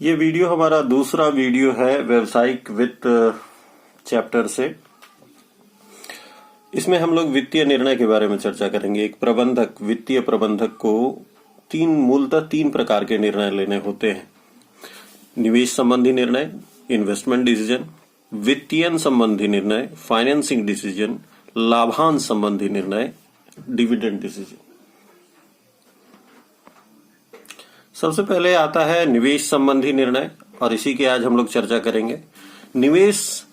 ये वीडियो हमारा दूसरा वीडियो है व्यवसायिक वित्त चैप्टर से। इसमें हम लोग वित्तीय निर्णय के बारे में चर्चा करेंगे। एक प्रबंधक, वित्तीय प्रबंधक को मूलतः तीन प्रकार के निर्णय लेने होते हैं। निवेश संबंधी निर्णय, इन्वेस्टमेंट डिसीजन, वित्तीयन संबंधी निर्णय, फाइनेंसिंग डिसीजन, लाभांश संबंधी निर्णय, डिविडेंड डिसीजन। सबसे पहले आता है निवेश संबंधी निर्णय और इसी की आज हम लोग चर्चा करेंगे। निवेश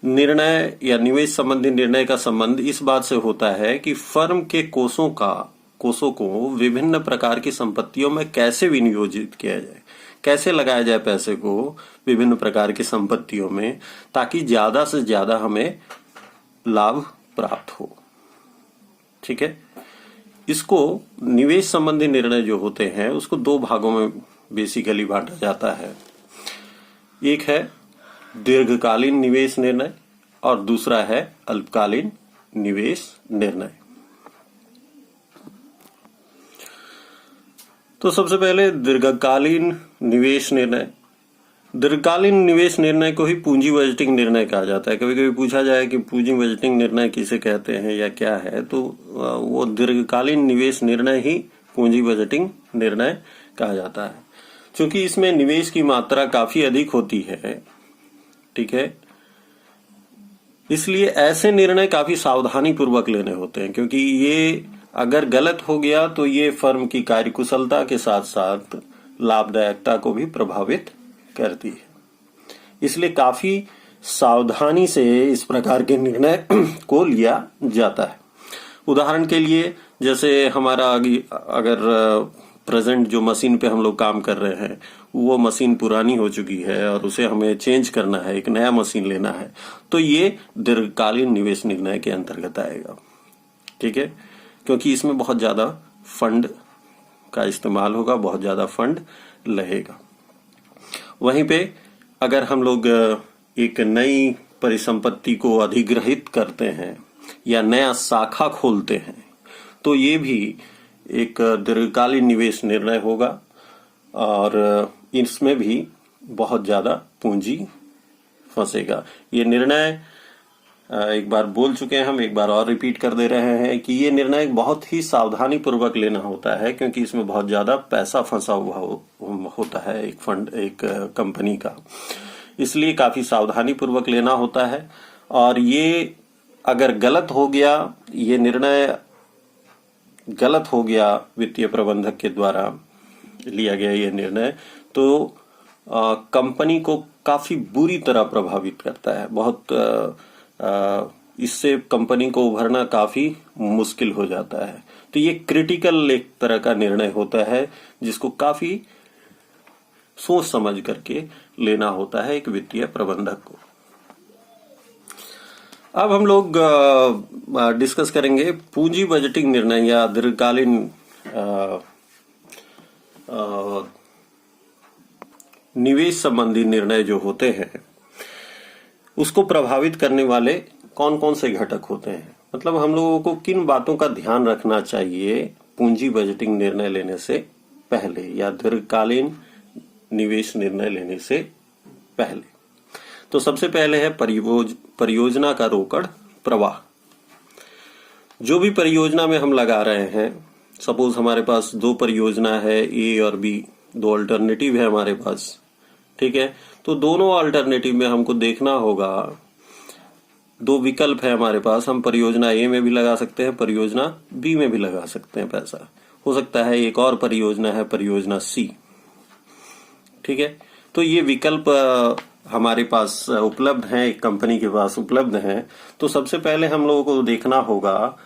निर्णय या निवेश संबंधी निर्णय का संबंध इस बात से होता है कि फर्म के कोषों को विभिन्न प्रकार की संपत्तियों में कैसे विनियोजित किया जाए, कैसे लगाया जाए पैसे को विभिन्न प्रकार की संपत्तियों में, ताकि ज्यादा से ज्यादा हमें लाभ प्राप्त हो। ठीक है, इसको निवेश संबंधी निर्णय जो होते हैं उसको दो भागों में बेसिकली बांटा जाता है। एक है दीर्घकालीन निवेश निर्णय और दूसरा है अल्पकालीन निवेश निर्णय। तो सबसे पहले दीर्घकालीन निवेश निर्णय। दीर्घकालीन निवेश निर्णय को ही पूंजी बजटिंग निर्णय कहा जाता है। कभी कभी पूछा जाए कि पूंजी बजटिंग निर्णय किसे कहते हैं या क्या है, तो वो दीर्घकालीन निवेश निर्णय ही पूंजी बजटिंग निर्णय कहा जाता है। क्योंकि इसमें निवेश की मात्रा काफी अधिक होती है, ठीक है, इसलिए ऐसे निर्णय काफी सावधानी पूर्वक लेने होते हैं, क्योंकि ये अगर गलत हो गया तो ये फर्म की कार्यकुशलता के साथ साथ लाभदायकता को भी प्रभावित करती है। इसलिए काफी सावधानी से इस प्रकार के निर्णय को लिया जाता है। उदाहरण के लिए, जैसे हमारा अगर प्रेजेंट जो मशीन पे हम लोग काम कर रहे हैं वो मशीन पुरानी हो चुकी है और उसे हमें चेंज करना है, एक नया मशीन लेना है, तो ये दीर्घकालीन निवेश निर्णय के अंतर्गत आएगा। ठीक है, क्योंकि इसमें बहुत ज्यादा फंड का इस्तेमाल होगा, बहुत ज्यादा फंड लगेगा। वहीं पे अगर हम लोग एक नई परिसंपत्ति को अधिग्रहित करते हैं या नया शाखा खोलते हैं, तो ये भी एक दीर्घकालीन निवेश निर्णय होगा और इसमें भी बहुत ज्यादा पूंजी फंसेगा। ये निर्णय एक बार बोल चुके हैं हम, एक बार और रिपीट कर दे रहे हैं कि ये निर्णय बहुत ही सावधानी पूर्वक लेना होता है, क्योंकि इसमें बहुत ज्यादा पैसा फंसा हुआ होता है एक कंपनी का। इसलिए काफी सावधानी पूर्वक लेना होता है। और ये अगर गलत हो गया, ये निर्णय गलत हो गया वित्तीय प्रबंधक के द्वारा लिया गया ये निर्णय, तो कंपनी को काफी बुरी तरह प्रभावित करता है। इससे कंपनी को उभरना काफी मुश्किल हो जाता है। तो ये क्रिटिकल एक तरह का निर्णय होता है जिसको काफी सोच समझ करके लेना होता है एक वित्तीय प्रबंधक को। अब हम लोग डिस्कस करेंगे पूंजी बजटिंग निर्णय या दीर्घकालीन निवेश संबंधी निर्णय जो होते हैं उसको प्रभावित करने वाले कौन कौन से घटक होते हैं। मतलब हम लोगों को किन बातों का ध्यान रखना चाहिए पूंजी बजटिंग निर्णय लेने से पहले या दीर्घकालीन निवेश निर्णय लेने से पहले। तो सबसे पहले है परियोजना का रोकड़ प्रवाह। जो भी परियोजना में हम लगा रहे हैं, सपोज हमारे पास दो परियोजना है, ए और बी, दो अल्टरनेटिव है हमारे पास। ठीक है, तो दोनों अल्टरनेटिव में हमको देखना होगा, दो विकल्प है हमारे पास, हम परियोजना ए में भी लगा सकते हैं, परियोजना बी में भी लगा सकते हैं पैसा। हो सकता है एक और परियोजना है, परियोजना सी। ठीक है, तो ये विकल्प हमारे पास उपलब्ध हैं, एक कंपनी के पास उपलब्ध हैं। तो सबसे पहले हम लोगों को देखना होगा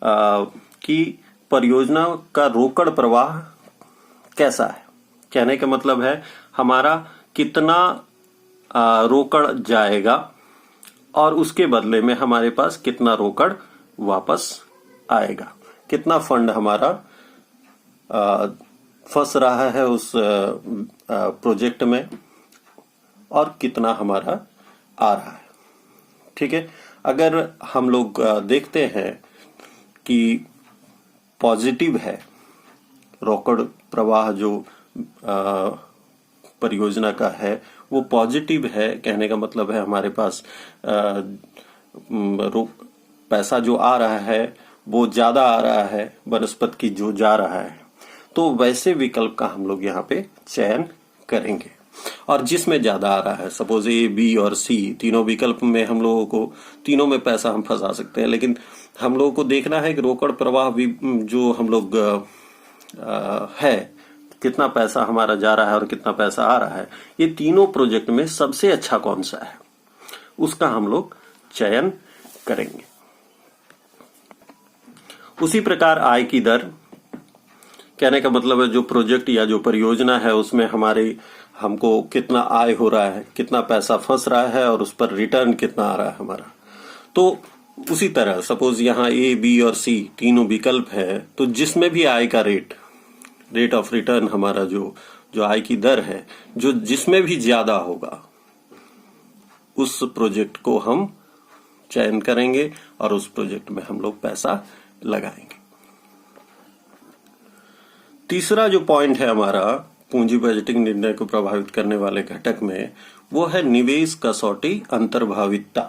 कि परियोजना का रोकड़ प्रवाह कैसा है। कहने का मतलब है हमारा कितना रोकड़ जाएगा और उसके बदले में हमारे पास कितना रोकड़ वापस आएगा, कितना फंड हमारा फंस रहा है उस प्रोजेक्ट में और कितना हमारा आ रहा है। ठीक है, अगर हम लोग देखते हैं कि पॉजिटिव है रोकड़ प्रवाह जो परियोजना का है वो पॉजिटिव है, कहने का मतलब है हमारे पास पैसा जो आ रहा है वो ज्यादा आ रहा है वनस्पति की जो जा रहा है, तो वैसे विकल्प का हम लोग यहाँ पे चयन करेंगे। और जिसमें ज्यादा आ रहा है, सपोज ए, बी और सी तीनों विकल्प में हम लोगों को तीनों में पैसा हम फंसा सकते हैं, लेकिन हम लोगों को देखना है कि रोकड़ प्रवाह भी जो हम लोग है कितना पैसा हमारा जा रहा है और कितना पैसा आ रहा है, ये तीनों प्रोजेक्ट में सबसे अच्छा कौन सा है उसका हम लोग चयन करेंगे। उसी प्रकार आय की दर, कहने का मतलब है जो प्रोजेक्ट या जो परियोजना है उसमें हमको कितना आय हो रहा है, कितना पैसा फंस रहा है और उस पर रिटर्न कितना आ रहा है हमारा। तो उसी तरह सपोज यहाँ ए, बी और सी तीनों विकल्प है, तो जिसमें भी आय का रेट ऑफ रिटर्न हमारा जो आय की दर है जो जिसमें भी ज्यादा होगा उस प्रोजेक्ट को हम चयन करेंगे और उस प्रोजेक्ट में हम लोग पैसा लगाएंगे। तीसरा जो पॉइंट है हमारा पूंजी बजटिंग निर्णय को प्रभावित करने वाले घटक में, वो है निवेश कसौटी अंतर्भावितता।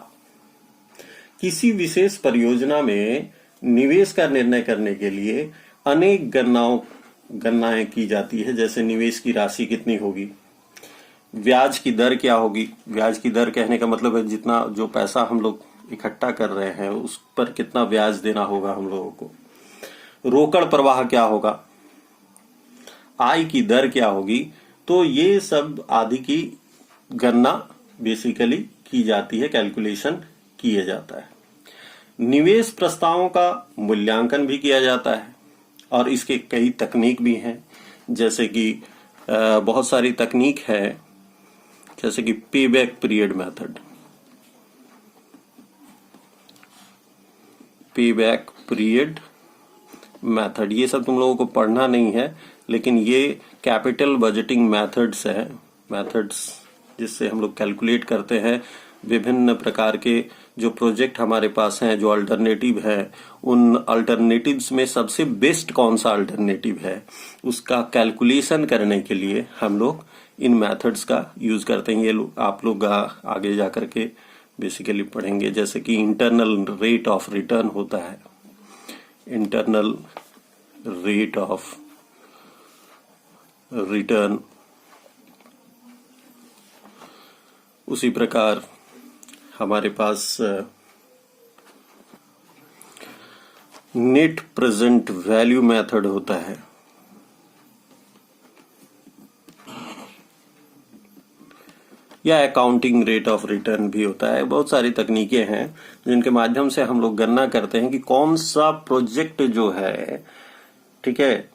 किसी विशेष परियोजना में निवेश का निर्णय करने के लिए अनेक गणनाएं की जाती है, जैसे निवेश की राशि कितनी होगी, ब्याज की दर क्या होगी। ब्याज की दर कहने का मतलब है जितना जो पैसा हम लोग इकट्ठा कर रहे हैं उस पर कितना ब्याज देना होगा हम लोगों को। रोकड़ प्रवाह क्या होगा, आय की दर क्या होगी। तो ये सब आदि की गणना बेसिकली की जाती है, कैलकुलेशन किया जाता है। निवेश प्रस्तावों का मूल्यांकन भी किया जाता है और इसके कई तकनीक भी हैं, जैसे कि बहुत सारी तकनीक है, जैसे कि payback period method. Payback period method ये सब तुम लोगों को पढ़ना नहीं है, लेकिन ये कैपिटल बजटिंग मेथड्स जिससे हम लोग कैलकुलेट करते हैं विभिन्न प्रकार के जो प्रोजेक्ट हमारे पास हैं, जो अल्टरनेटिव है, उन अल्टरनेटिव्स में सबसे बेस्ट कौन सा अल्टरनेटिव है उसका कैलकुलेशन करने के लिए हम लोग इन मेथड्स का यूज करते हैं। ये आप लोग आगे जा करके बेसिकली पढ़ेंगे, जैसे कि इंटरनल रेट ऑफ रिटर्न होता है, इंटरनल रेट ऑफ रिटर्न। उसी प्रकार हमारे पास नेट प्रेजेंट वैल्यू मेथड होता है, या अकाउंटिंग रेट ऑफ रिटर्न भी होता है। बहुत सारी तकनीकें हैं जिनके माध्यम से हम लोग गणना करते हैं कि कौन सा प्रोजेक्ट जो है, ठीक है,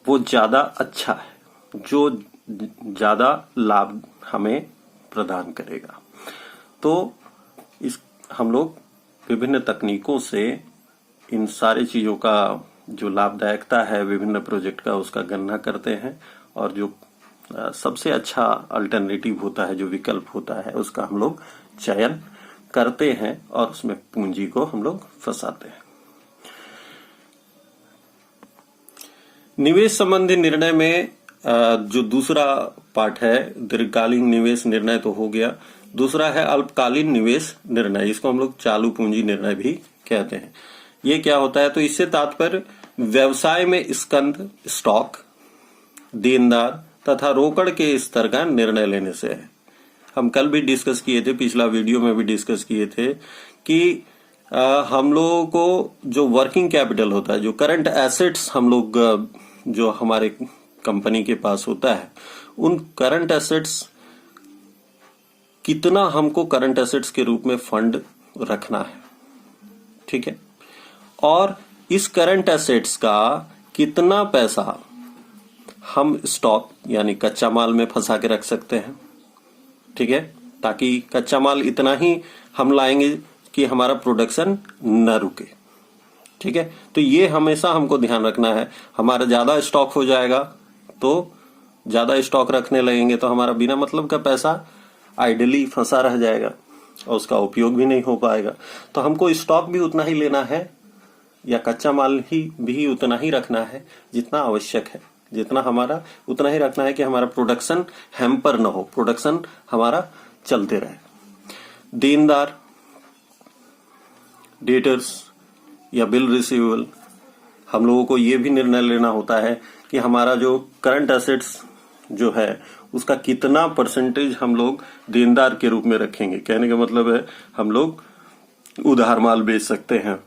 वो ज्यादा अच्छा है, जो ज्यादा लाभ हमें प्रदान करेगा। तो हम लोग विभिन्न तकनीकों से इन सारी चीजों का जो लाभदायकता है विभिन्न प्रोजेक्ट का उसका गणना करते हैं, और जो सबसे अच्छा अल्टरनेटिव होता है, जो विकल्प होता है, उसका हम लोग चयन करते हैं और उसमें पूंजी को हम लोग फंसाते हैं। निवेश संबंधी निर्णय में जो दूसरा पार्ट है, दीर्घकालीन निवेश निर्णय तो हो गया, दूसरा है अल्पकालीन निवेश निर्णय, इसको हम लोग चालू पूंजी निर्णय भी कहते हैं। ये क्या होता है, तो इससे तात्पर्य व्यवसाय में स्कंध, स्टॉक, देनदार तथा रोकड़ के स्तर का निर्णय लेने से है। हम कल भी डिस्कस किए थे, पिछला वीडियो में भी डिस्कस किए थे कि हम लोगों को जो वर्किंग कैपिटल होता है, जो करंट एसेट्स हम लोग जो हमारे कंपनी के पास होता है, उन करंट एसेट्स कितना हमको करंट एसेट्स के रूप में फंड रखना है, ठीक है, और इस करंट एसेट्स का कितना पैसा हम स्टॉक यानी कच्चा माल में फंसा के रख सकते हैं, ठीक है, ताकि कच्चा माल इतना ही हम लाएंगे कि हमारा प्रोडक्शन न रुके, ठीक है। तो ये हमेशा हमको ध्यान रखना है। हमारा ज्यादा स्टॉक हो जाएगा तो ज्यादा स्टॉक रखने लगेंगे तो हमारा बिना मतलब का पैसा आइडली फंसा रह जाएगा और उसका उपयोग भी नहीं हो पाएगा। तो हमको स्टॉक भी उतना ही लेना है या कच्चा माल भी उतना ही रखना है जितना आवश्यक है, जितना हमारा उतना ही रखना है कि हमारा प्रोडक्शन हैम्पर ना हो, प्रोडक्शन हमारा चलते रहे। देनदार, डेटर्स या बिल रिसीवेबल, हम लोगों को ये भी निर्णय लेना होता है कि हमारा जो करंट एसेट्स जो है उसका कितना परसेंटेज हम लोग देनदार के रूप में रखेंगे। कहने का मतलब है हम लोग उधार माल बेच सकते हैं,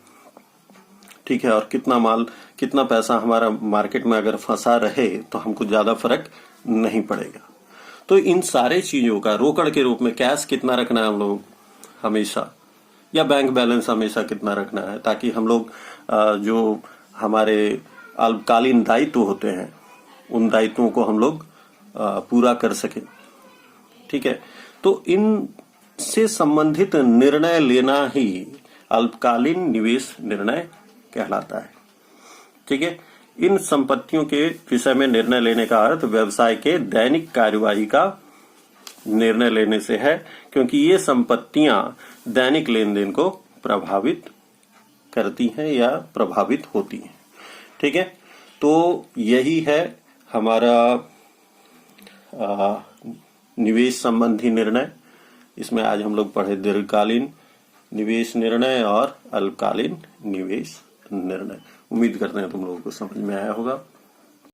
ठीक है, और कितना पैसा हमारा मार्केट में अगर फंसा रहे तो हमको ज्यादा फर्क नहीं पड़ेगा। तो इन सारे चीजों का रोकड़ के रूप में कैश कितना रखना है हम लोग हमेशा, या बैंक बैलेंस हमेशा कितना रखना है, ताकि हम लोग जो हमारे अल्पकालीन दायित्व होते हैं उन दायित्वों को हम लोग पूरा कर सके। ठीक है, तो इन से संबंधित निर्णय लेना ही अल्पकालीन निवेश निर्णय कहलाता है। ठीक है, इन संपत्तियों के विषय में निर्णय लेने का अर्थ व्यवसाय के दैनिक कार्यवाही का निर्णय लेने से है, क्योंकि ये संपत्तियां दैनिक लेन देन को प्रभावित करती हैं या प्रभावित होती हैं। ठीक है, तो यही है हमारा निवेश संबंधी निर्णय। इसमें आज हम लोग पढ़े दीर्घकालीन निवेश निर्णय और अल्पकालीन निवेश निर्णय। उम्मीद करते हैं तुम लोगों को समझ में आया होगा।